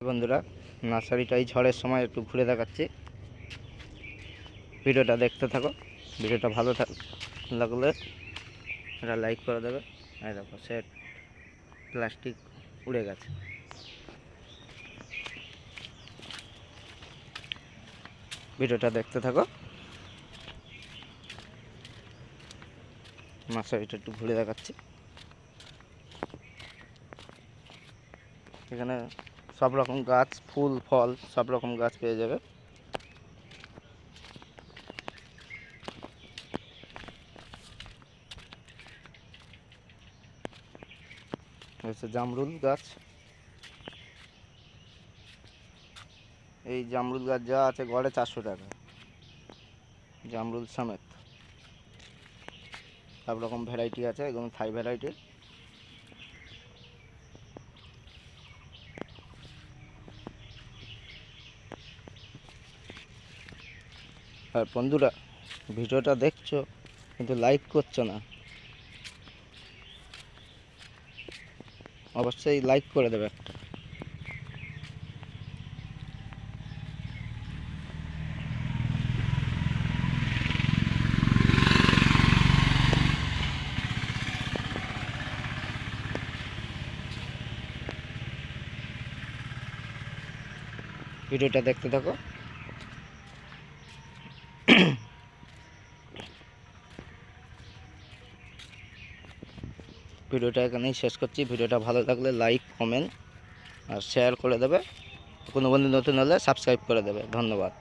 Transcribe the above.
বন্ধুরা, নার্সারিটা এই ঝড়ের সময় একটু ঘুরে দেখাচ্ছি। ভিডিওটা দেখতে থাকো। ভিডিওটা ভালো লাগলে একটা লাইক করে দেবে। এই দেখো, সেট প্লাস্টিক উড়ে গেছে। ভিডিওটা দেখতে থাকো। নার্সারিটা একটু ঘুরে দেখাচ্ছি। এখানে সব রকম গাছ, ফুল ফল সব রকম গাছ পেয়ে যাবে। হচ্ছে জামরুল গাছ। এই জামরুল গাছ যা আছে গড়ে 400 টাকা, জামরুল সমেত। সব রকম ভ্যারাইটি আছে, একদম থাই ভ্যারাইটির। আর বন্ধুরা, ভিডিওটা দেখছো কিন্তু লাইক করছো না, অবশ্যই লাইক করে দেবে একটা। ভিডিওটা দেখতে থাকো। ভিডিওটা এখানেই শেষ করছি। ভিডিওটা ভালো লাগলে লাইক, কমেন্ট আর শেয়ার করে দেবে। কোনো বন্ধু নতুন হলে সাবস্ক্রাইব করে দেবে। ধন্যবাদ।